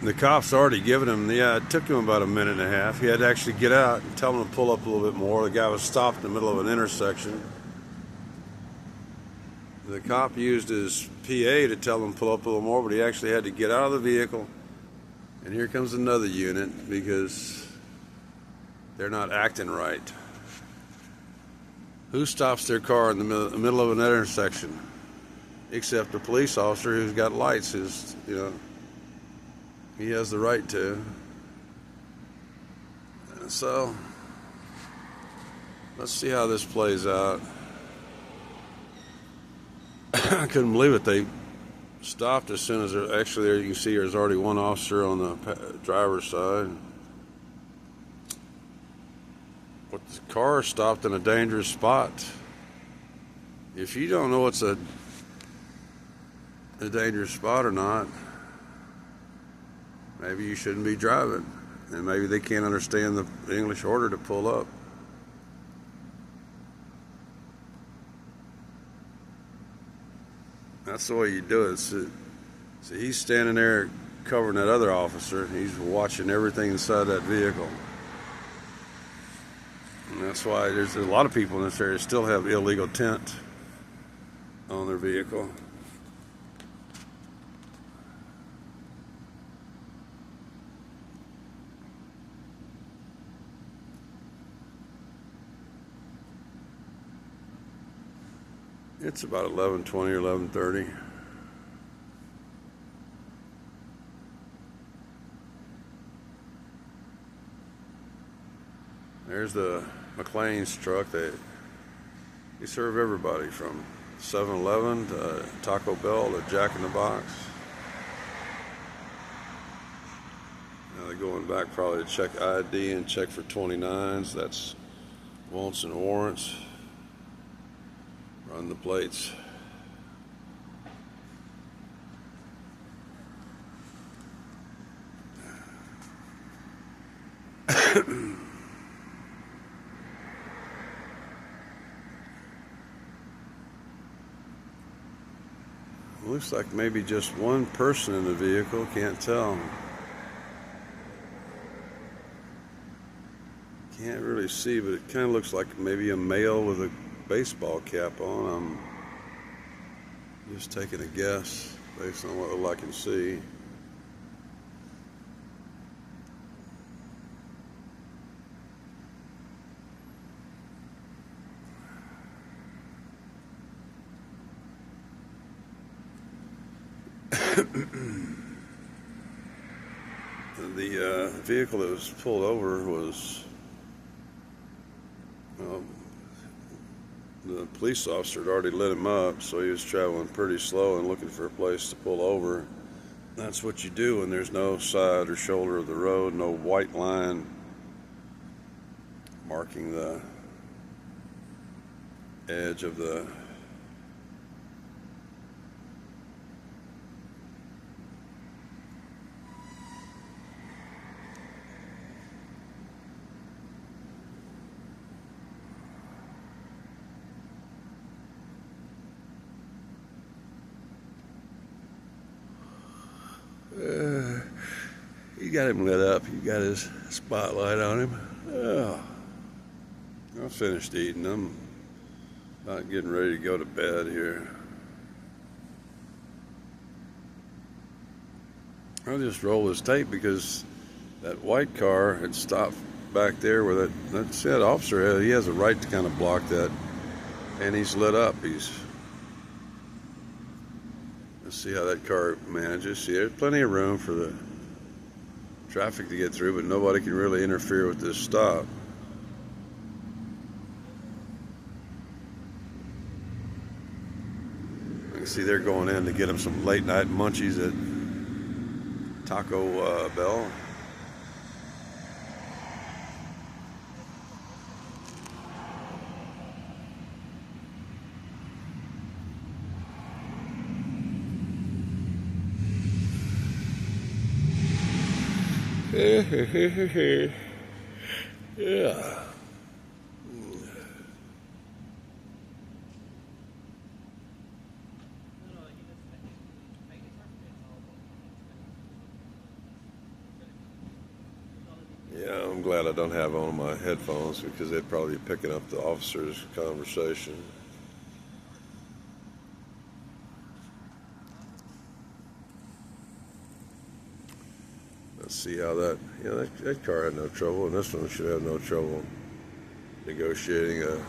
The cops already given him, yeah, it took him about a minute and a half. He had to actually get out and tell him to pull up a little bit more. The guy was stopped in the middle of an intersection. The cop used his PA to tell him to pull up a little more, but he actually had to get out of the vehicle. And here comes another unit because they're not acting right. Who stops their car in the middle of an intersection? Except a police officer who's got lights. He has the right to. And so, let's see how this plays out. I couldn't believe it. They stopped as soon as actually there you can see there's already one officer on the driver's side. But the car stopped in a dangerous spot. If you don't know what's a dangerous spot or not, maybe you shouldn't be driving. And maybe they can't understand the English order to pull up. That's the way you do it. So he's standing there covering that other officer. He's watching everything inside that vehicle. And that's why there's a lot of people in this area that still have illegal tint on their vehicle. It's about 11:20 or 11:30. There's the McLean's truck. They serve everybody from 7-Eleven to Taco Bell to Jack in the Box. Now they're going back probably to check ID and check for 29s. That's wants and warrants. Run the plates. Looks like maybe just one person in the vehicle, can't tell. Can't really see, but it kind of looks like maybe a male with a baseball cap on. I'm just taking a guess based on what I can see. The vehicle that was pulled over was the police officer had already lit him up, so he was traveling pretty slow and looking for a place to pull over. That's what you do when there's no side or shoulder of the road, no white line marking the edge of the you got him lit up. You got his spotlight on him. Oh, I finished eating. I'm about getting ready to go to bed here. I'll just roll this tape because that white car had stopped back there where that officer, he has a right to kind of block that, and he's lit up. Let's see how that car manages. See, there's plenty of room for the traffic to get through, but nobody can really interfere with this stop. You can see they're going in to get them some late night munchies at Taco Bell. Yeah. I'm glad I don't have on my headphones because they'd probably be picking up the officer's conversation. Let's see how that car had no trouble, and this one should have no trouble negotiating a.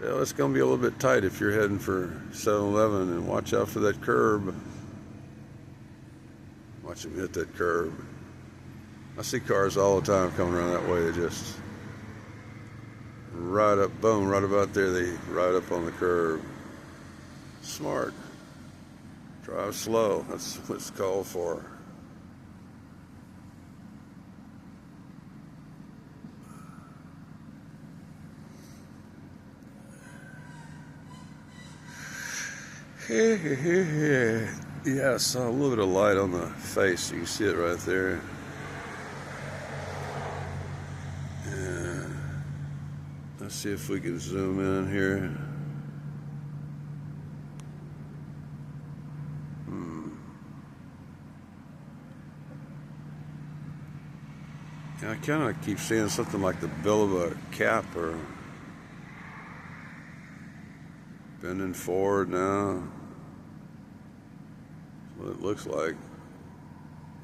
It's going to be a little bit tight if you're heading for 7-Eleven, and watch out for that curb. Watch him hit that curb. I see cars all the time coming around that way. They just right up, boom, right about there. They ride up on the curb. Smart. Drive slow. That's what it's called for. Yeah, I saw a little bit of light on the face. You can see it right there. Yeah. Let's see if we can zoom in here. Yeah, I kind of keep seeing something like the bill of a cap or bending forward now. What it looks like.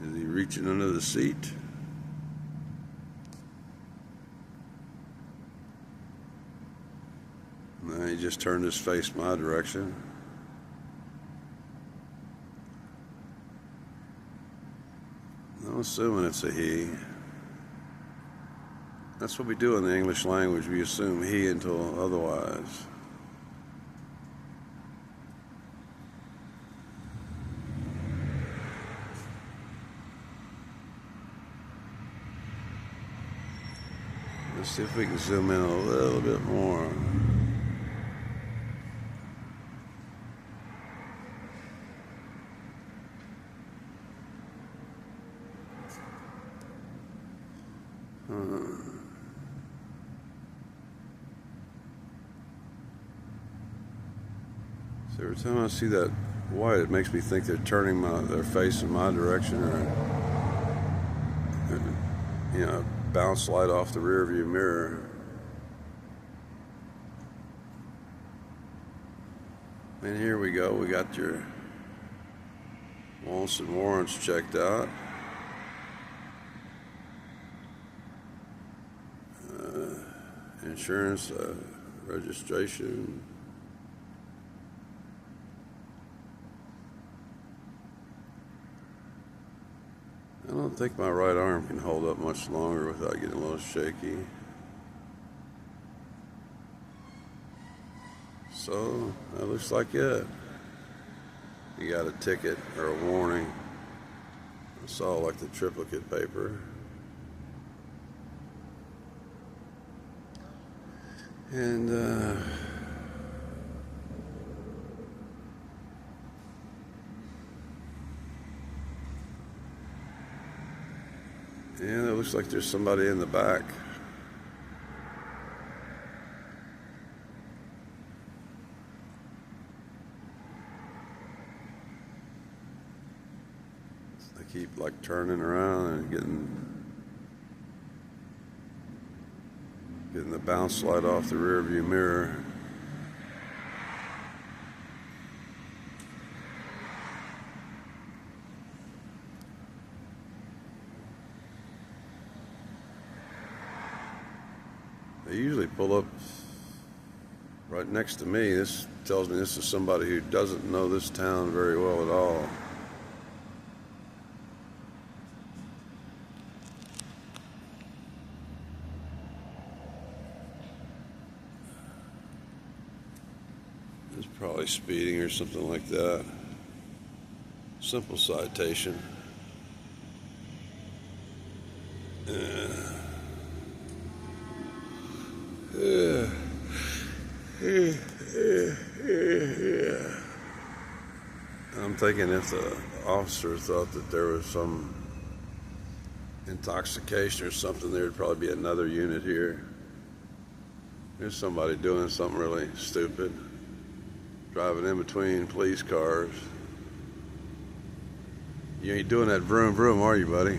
Is he reaching under the seat? No, he just turned his face my direction. I'm assuming it's a he. That's what we do in the English language. We assume he until otherwise. Let's see if we can zoom in a little bit more. So every time I see that white, it makes me think they're turning their face in my direction, or bounce light off the rear view mirror. And here we go. We got your wants and warrants checked out. Insurance, registration. I don't think my right arm can hold up much longer without getting a little shaky. So, that looks like it. You got a ticket or a warning. I saw like the triplicate paper. And, yeah, it looks like there's somebody in the back. They keep like turning around and getting the bounce light off the rear view mirror. They usually pull up right next to me. This tells me this is somebody who doesn't know this town very well at all. It's probably speeding or something like that. Simple citation. I'm thinking if the officer thought that there was some intoxication or something, there'd probably be another unit here. There's somebody doing something really stupid, driving in between police cars. You ain't doing that vroom vroom, are you, buddy?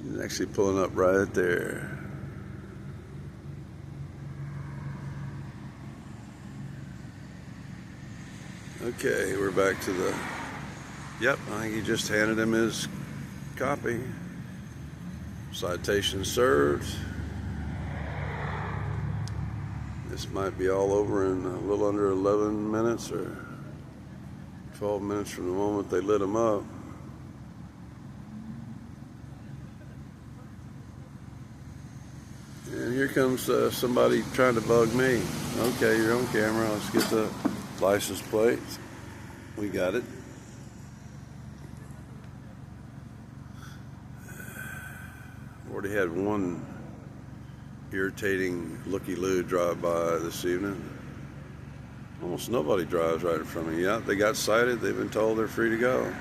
He's actually pulling up right there. Okay, we're back to the... Yep, I think he just handed him his copy. Citation served. This might be all over in a little under 11 minutes or 12 minutes from the moment they lit him up. And here comes somebody trying to bug me. Okay, you're on camera. Let's get the license plate. We got it. Already had one irritating looky-loo drive by this evening. Almost nobody drives right in front of me. Yeah, they got cited. They've been told they're free to go.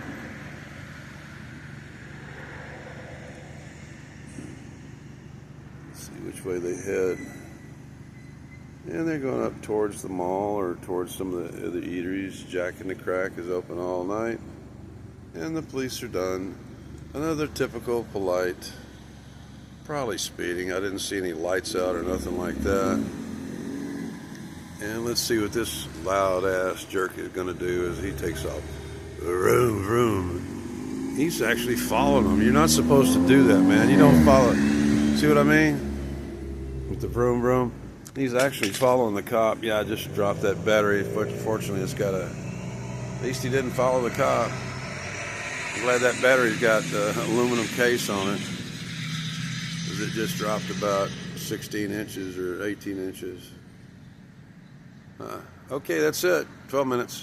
Let's see which way they head. And they're going up towards the mall or towards some of the eateries. Jack in the Crack is open all night. And the police are done. Another typical polite, probably speeding. I didn't see any lights out or nothing like that. And let's see what this loud ass jerk is going to do as he takes off. Vroom, vroom. He's actually following them. You're not supposed to do that, man. You don't follow. See what I mean? With the vroom, vroom. He's actually following the cop. Yeah, I just dropped that battery. Fortunately, it's got a... At least he didn't follow the cop. I'm glad that battery's got an aluminum case on it. Because it just dropped about 16 inches or 18 inches. Okay, that's it. 12 minutes.